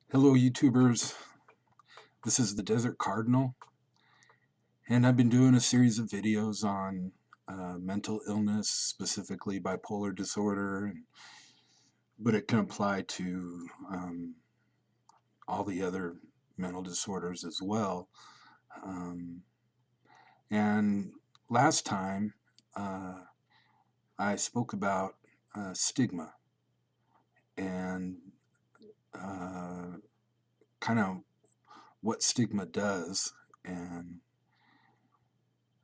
Hello, YouTubers. This is the Desert Cardinal, and I've been doing a series of videos on mental illness, specifically bipolar disorder, but it can apply to all the other mental disorders as well. Um, and last time, uh, I spoke about stigma and kind of what stigma does and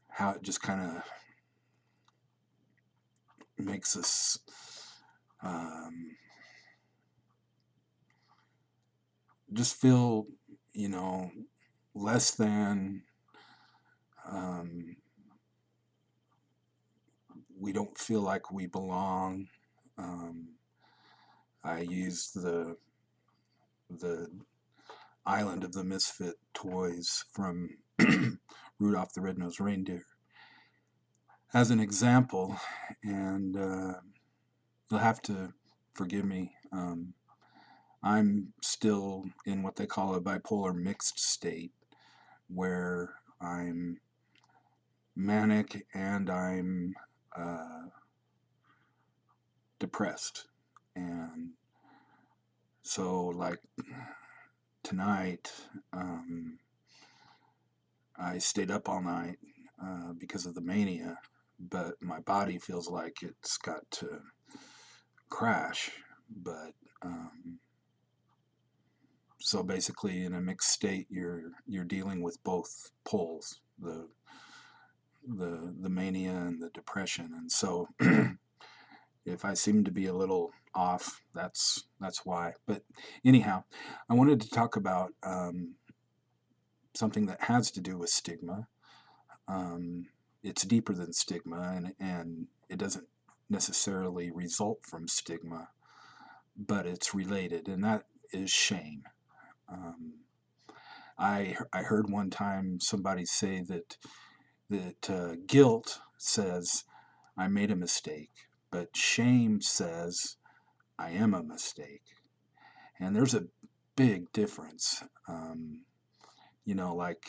how it just kind of makes us um, just feel, less than. Um, we don't feel like we belong. Um, I use the Island of the Misfit toys from Rudolph the Red-Nosed Reindeer as an example, and you'll have to forgive me. I'm still in what they call a bipolar mixed state, where I'm manic and I'm depressed. And so, like tonight, I stayed up all night because of the mania, but my body feels like it's got to crash. But so basically, in a mixed state, you're dealing with both poles, the mania and the depression. And so if I seem to be a little off, that's why. But anyhow, I wanted to talk about something that has to do with stigma. It's deeper than stigma, and it doesn't necessarily result from stigma, but it's related, and that is shame. Um, I heard one time somebody say that guilt says I made a mistake, but shame says I am a mistake, and there's a big difference. Like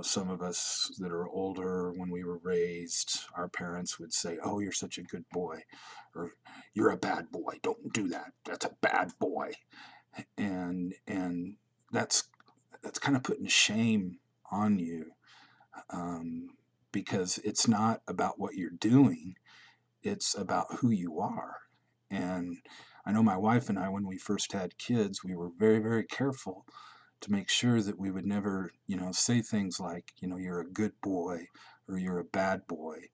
some of us that are older, when we were raised, our parents would say, "Oh, you're such a good boy," or "You're a bad boy. Don't do that. That's a bad boy." And that's kind of putting shame on you, because it's not about what you're doing, it's about who you are. And I know my wife and I, when we first had kids, we were very, very careful to make sure that we would never, say things like, "You're a good boy," or "You're a bad boy,"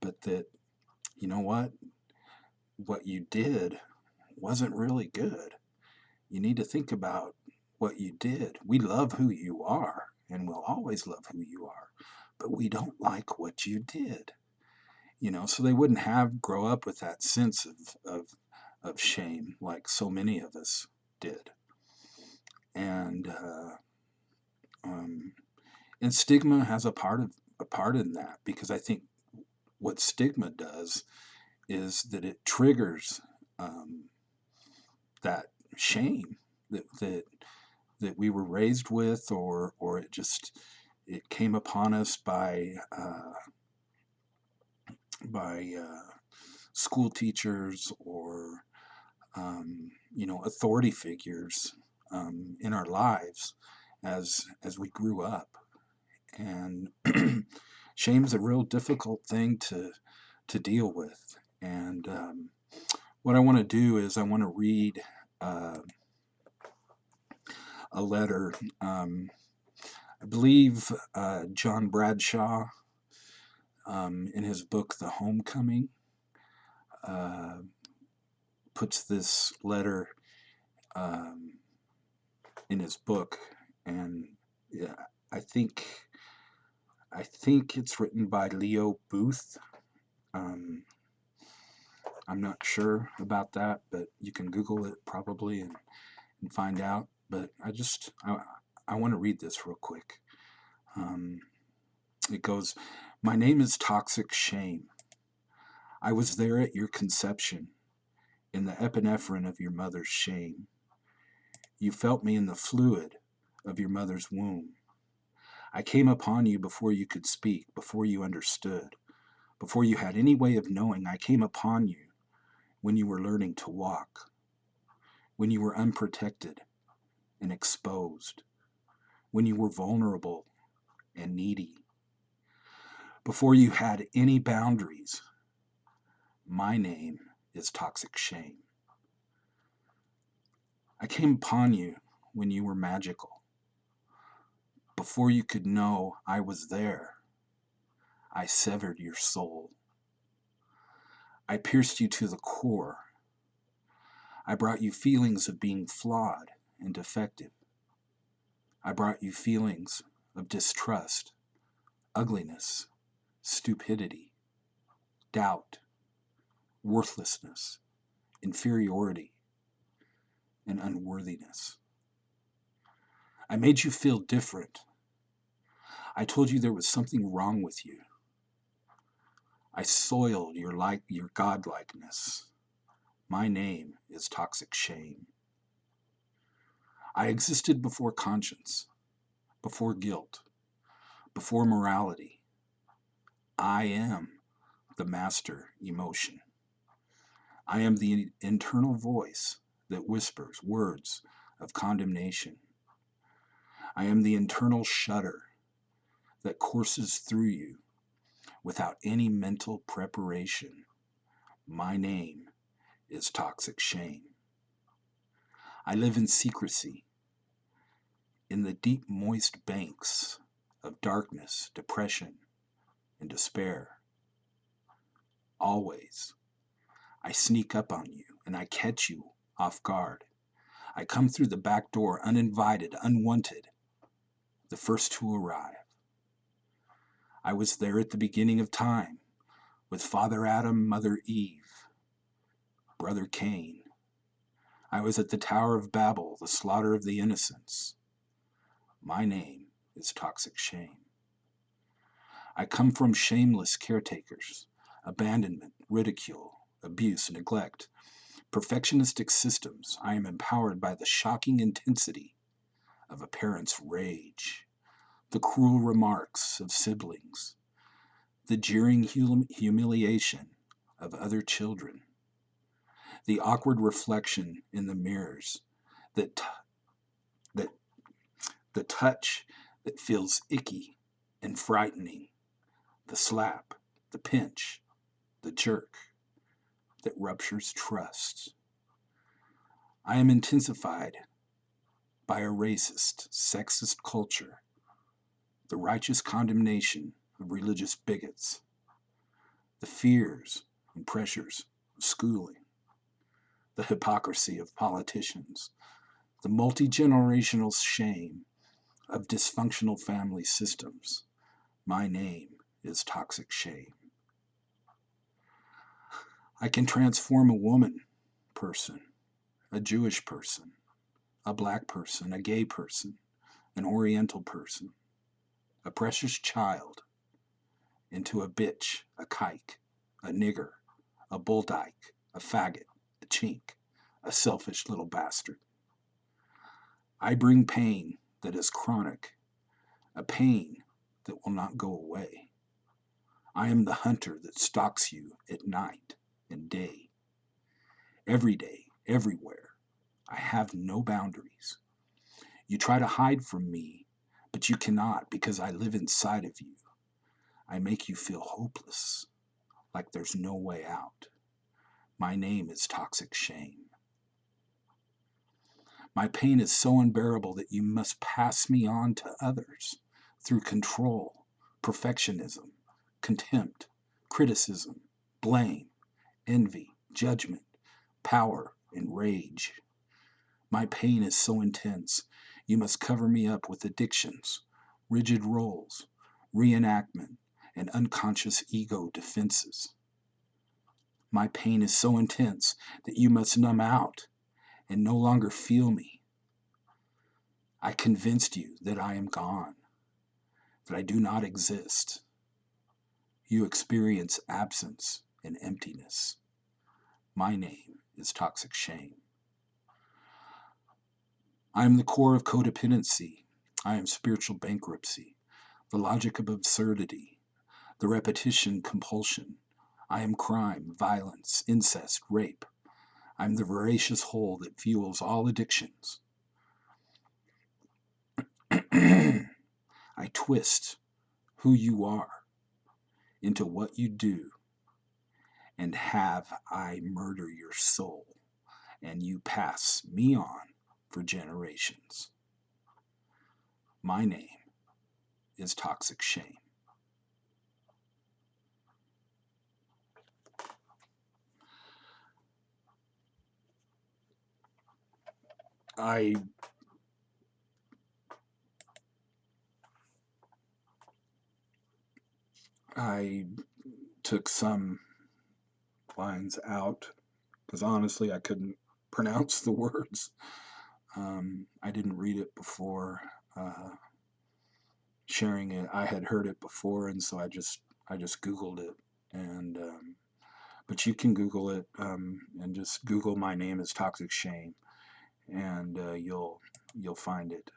but that, you know what you did wasn't really good. You need to think about what you did. We love who you are, and we'll always love who you are, but we don't like what you did. So they wouldn't grow up with that sense of shame like so many of us did. And um, and stigma has a part in that, because I think what stigma does is that it triggers um, that shame that we were raised with, or it came upon us by school teachers, or authority figures in our lives as we grew up. And shame's a real difficult thing to deal with. And what I want to do is I want to read uh, a letter. I believe John Bradshaw, in his book The Homecoming, uh, puts this letter um, in his book, and yeah, I think it's written by Leo Booth. Um, I'm not sure about that, but you can Google it probably and find out. But I want to read this real quick. It goes, "My name is Toxic Shame. I was there at your conception, in the epinephrine of your mother's shame. You felt me in the fluid of your mother's womb. I came upon you before you could speak, before you understood, before you had any way of knowing. I came upon you when you were learning to walk, when you were unprotected and exposed, when you were vulnerable and needy, before you had any boundaries. My name is toxic shame. I came upon you when you were magical, before you could know I was there. I severed your soul. I pierced you to the core. I brought you feelings of being flawed and defective. I brought you feelings of distrust, ugliness, stupidity, doubt, worthlessness, inferiority, and unworthiness. I made you feel different. I told you there was something wrong with you. I soiled your godlikeness. My name is toxic shame. I existed before conscience, before guilt, before morality. I am the master emotion. I am the internal voice that whispers words of condemnation. I am the internal shudder that courses through you without any mental preparation. My name is toxic shame. I live in secrecy, in the deep moist banks of darkness, depression, and despair. Always, I sneak up on you and I catch you off guard. I come through the back door uninvited, unwanted, the first to arrive. I was there at the beginning of time with Father Adam, Mother Eve, Brother Cain. I was at the Tower of Babel, the slaughter of the innocents. My name is toxic shame. I come from shameless caretakers, abandonment, ridicule, abuse, neglect, perfectionistic systems. I am empowered by the shocking intensity of a parent's rage, the cruel remarks of siblings, the jeering humiliation of other children, the awkward reflection in the mirrors, that the touch that feels icky and frightening, the slap, the pinch, the jerk that ruptures trust. I am intensified by a racist, sexist culture, the righteous condemnation of religious bigots, the fears and pressures of schooling, the hypocrisy of politicians, the multi-generational shame of dysfunctional family systems. My name is toxic shame. I can transform a woman person, a Jewish person, a black person, a gay person, an Oriental person, a precious child, into a bitch, a kike, a nigger, a bull dyke, a faggot, a chink, a selfish little bastard. I bring pain that is chronic, a pain that will not go away. I am the hunter that stalks you at night and day. Every day, everywhere. I have no boundaries. You try to hide from me, but you cannot because I live inside of you. I make you feel hopeless, like there's no way out. My name is toxic shame. My pain is so unbearable that you must pass me on to others through control, perfectionism, contempt, criticism, blame, envy, judgment, power, and rage. My pain is so intense, you must cover me up with addictions, rigid roles, reenactment, and unconscious ego defenses. My pain is so intense that you must numb out and no longer feel me. I convinced you that I am gone, that I do not exist. You experience absence and emptiness. My name is toxic shame. I am the core of codependency. I am spiritual bankruptcy, the logic of absurdity, the repetition compulsion. I am crime, violence, incest, rape. I am the voracious hole that fuels all addictions. I twist who you are into what you do, and have I murder your soul, and you pass me on for generations. My name is Toxic Shame. I I took some lines out because honestly I couldn't pronounce the words. I didn't read it before sharing it. I had heard it before, and so I just Googled it. And but you can Google it and just Google "my name is Toxic Shame," and you'll find it.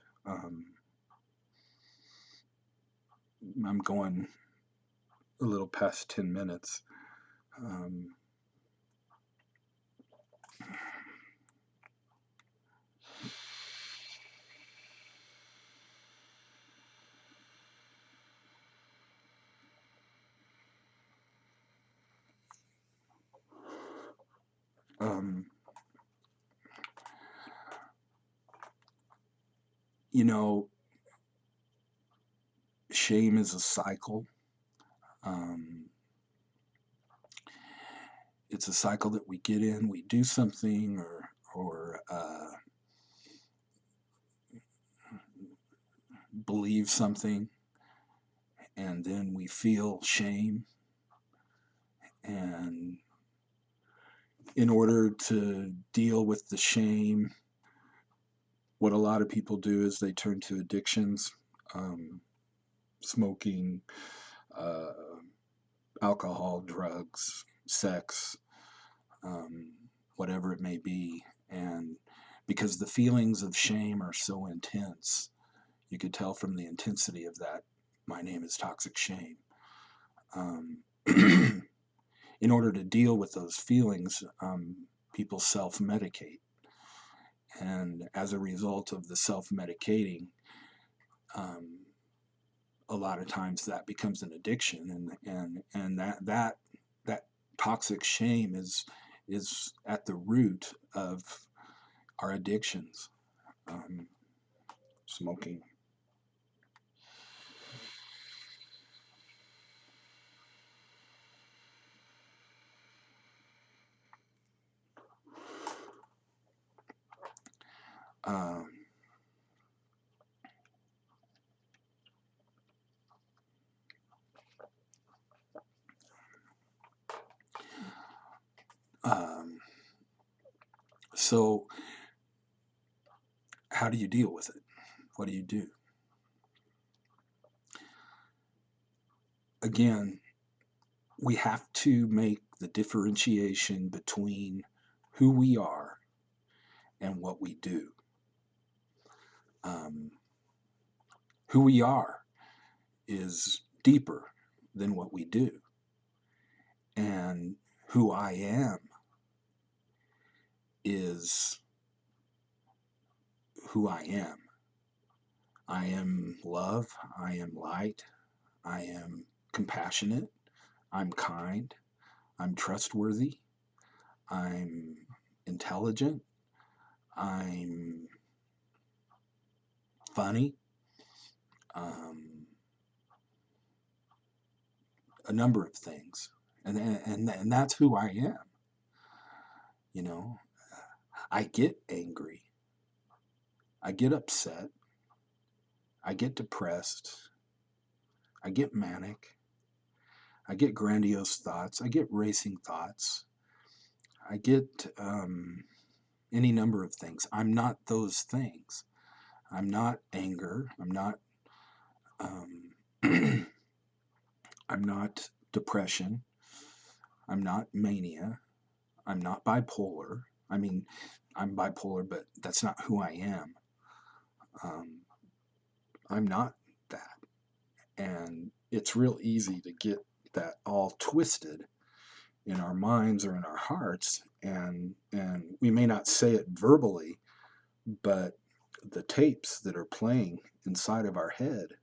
I'm going a little past 10 minutes. Um, um, you know, shame is a cycle. Um, it's a cycle that we get in. We do something or believe something, and then we feel shame. And in order to deal with the shame, what a lot of people do is they turn to addictions, smoking, uh, alcohol, drugs, sex, um, whatever it may be. And because the feelings of shame are so intense, you could tell from the intensity of that, my name is Toxic Shame. Um, in order to deal with those feelings, people self-medicate. And as a result of the self-medicating, um, a lot of times that becomes an addiction, and that toxic shame is at the root of our addictions. Um, Smoking. Um, um, so how do you deal with it? What do you do? Again, we have to make the differentiation between who we are and what we do. Um, who we are is deeper than what we do. And who I am is who I am. I am love. I am light. I am compassionate. I'm kind. I'm trustworthy. I'm intelligent. I'm funny. Um, a number of things. And that's who I am. You know, I get angry. I get upset. I get depressed. I get manic. I get grandiose thoughts. I get racing thoughts. I get any number of things. I'm not those things. I'm not anger. I'm not. Um, I'm not depression. I'm not mania. I'm not bipolar. I mean, I'm bipolar, but that's not who I am. Um, I'm not that. And it's real easy to get that all twisted in our minds or in our hearts, and we may not say it verbally, but the tapes that are playing inside of our head,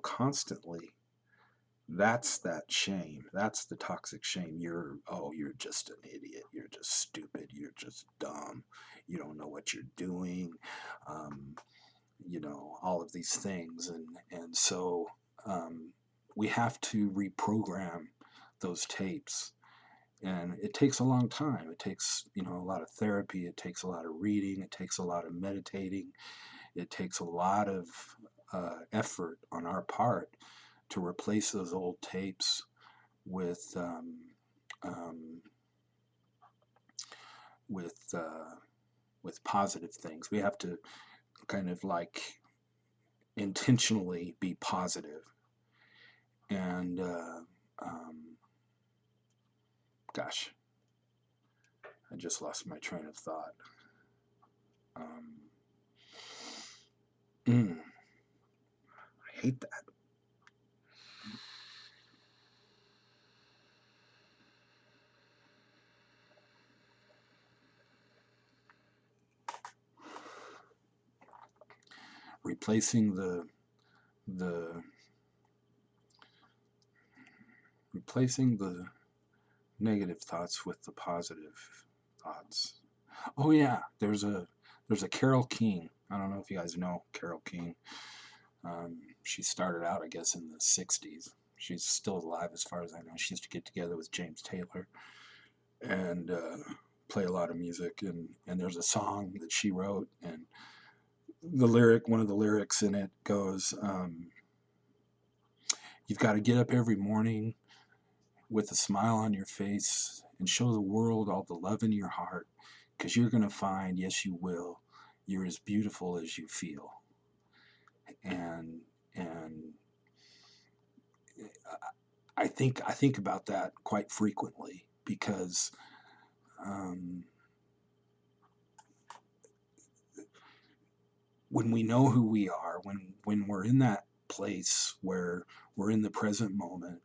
constantly, that's that shame. That's the toxic shame. You're just an idiot. You're just stupid. You're just dumb. You don't know what you're doing. Um, all of these things. And so we have to reprogram those tapes. And it takes a long time. It takes, a lot of therapy. It takes a lot of reading. It takes a lot of meditating. It takes a lot of effort on our part to replace those old tapes with um, with with positive things. We have to kind of like intentionally be positive. And gosh, I just lost my train of thought. Um, I hate that. Replacing the replacing the negative thoughts with the positive thoughts. Oh yeah, there's a Carole King. I don't know if you guys know Carole King. She started out, I guess, in the '60s. She's still alive as far as I know. She used to get together with James Taylor and play a lot of music. And there's a song that she wrote, and one of the lyrics in it goes, "You've got to get up every morning with a smile on your face and show the world all the love in your heart, because you're going to find, yes, you will, you're as beautiful as you feel." And I think about that quite frequently, because um, when we know who we are, when we're in that place where we're in the present moment,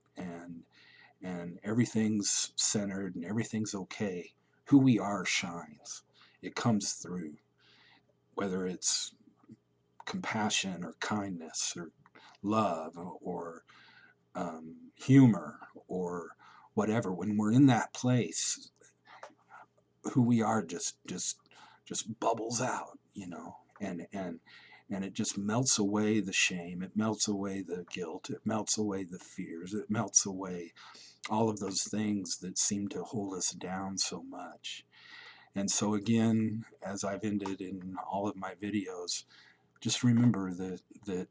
and everything's centered and everything's okay, who we are shines. It comes through, whether it's compassion or kindness or love or humor or whatever. When we're in that place, who we are just bubbles out, and it just melts away the shame. It melts away the guilt. It melts away the fears. It melts away all of those things that seem to hold us down so much. And so again, as I've ended in all of my videos, just remember that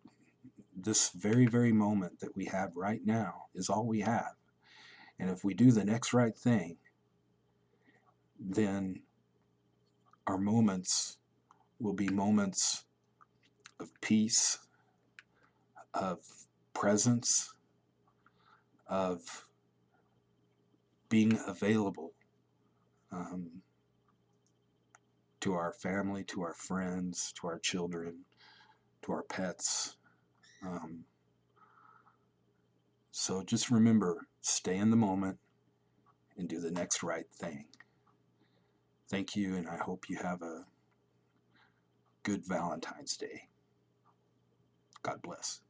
this very, very moment that we have right now is all we have. And if we do the next right thing, then our moments will be moments of peace, of presence, of being available um, to our family, to our friends, to our children, to our pets. Um, so just remember, stay in the moment and do the next right thing. Thank you, and I hope you have a good Valentine's Day. God bless.